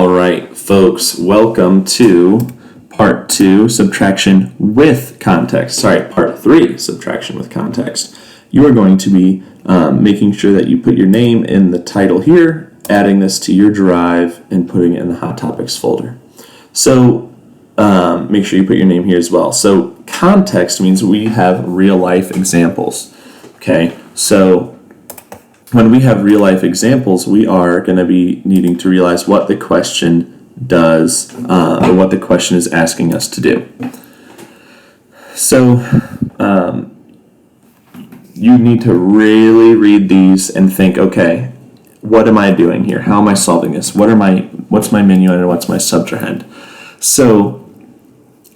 All right, folks, welcome to part 2, subtraction with context. Sorry, part 3, subtraction with context. You are going to be making sure that you put your name in the title here, adding this to your drive, and putting it in the Hot Topics folder. So make sure you put your name here as well. So context means we have real life examples. Okay, so when we have real life examples, we are going to be needing to realize what the question does or what the question is asking us to do. So you need to really read these and think, okay, what am I doing here? How am I solving this? What's my minuend and what's my subtrahend? So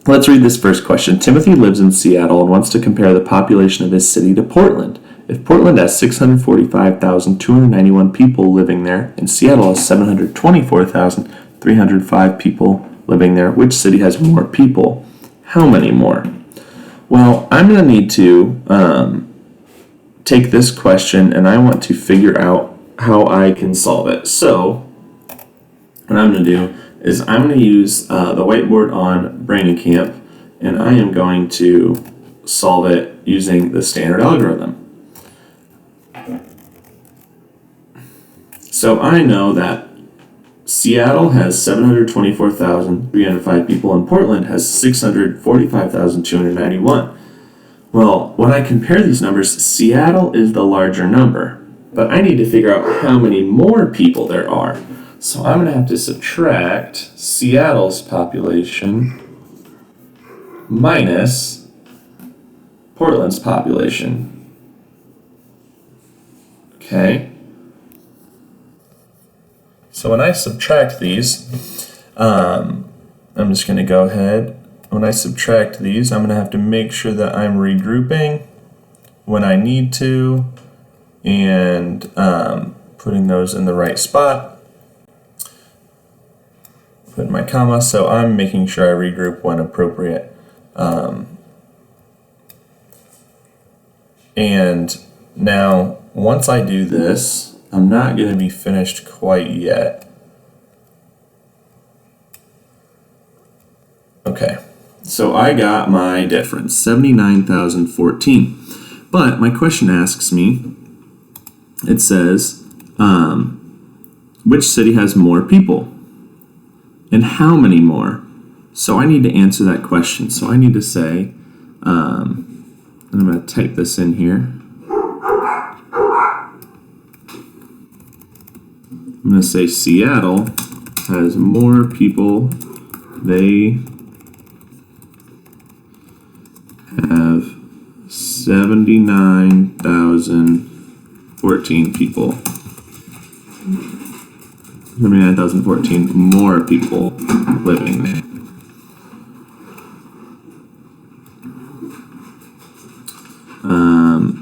let's read this first question. Timothy lives in Seattle and wants to compare the population of his city to Portland. If Portland has 645,291 people living there and Seattle has 724,305 people living there, which city has more people? How many more? Well, I'm going to need to take this question and I want to figure out how I can solve it. So what I'm going to do is I'm going to use the whiteboard on BrainingCamp, and I am going to solve it using the standard algorithm. So I know that Seattle has 724,305 people and Portland has 645,291. Well, when I compare these numbers, Seattle is the larger number, but I need to figure out how many more people there are. So I'm going to have to subtract Seattle's population minus Portland's population. Okay. So when I subtract these, I'm just going to go ahead. When I subtract these, I'm going to have to make sure that I'm regrouping when I need to and putting those in the right spot. Put my comma, so I'm making sure I regroup when appropriate. And now, once I do this, I'm not going to be finished quite yet. Okay, so I got my difference, 79,014. But my question asks me, it says, which city has more people? And how many more? So I need to answer that question. So I need to say, and I'm going to type this in here. I'm going to say Seattle has more people. They have 79,014 people. 79,014 more people living there.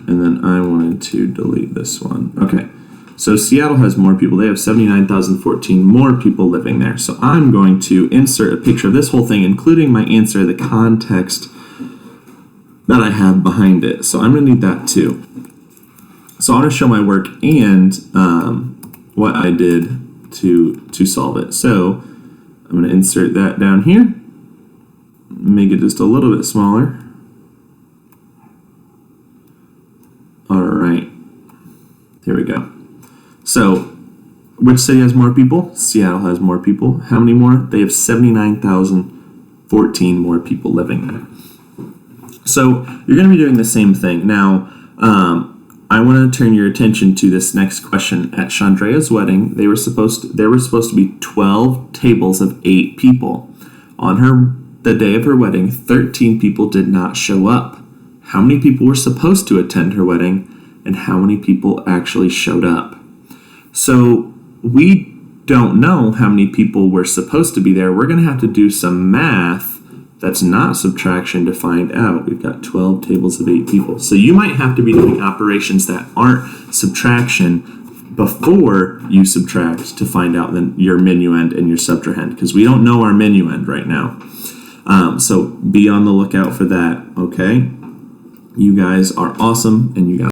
And then I wanted to delete this one. Okay, so Seattle has more people. They have 79,014 more people living there. So I'm going to insert a picture of this whole thing, including my answer, the context that I have behind it. So I'm going to need that too. So I want to show my work and what I did to solve it. So I'm going to insert that down here, make it just a little bit smaller. All right, here we go. So which city has more people? Seattle has more people. How many more? They have 79,014 more people living there. So you're going to be doing the same thing. Now, I want to turn your attention to this next question. At Chandrea's wedding, there were supposed to be 12 tables of 8 people. On the day of her wedding, 13 people did not show up. How many people were supposed to attend her wedding, and how many people actually showed up? So we don't know how many people were supposed to be there. We're going to have to do some math that's not subtraction to find out. We've got 12 tables of 8 people. So you might have to be doing operations that aren't subtraction before you subtract to find out then your minuend and your subtrahend, because we don't know our minuend right now. So be on the lookout for that, okay? You guys are awesome, and you got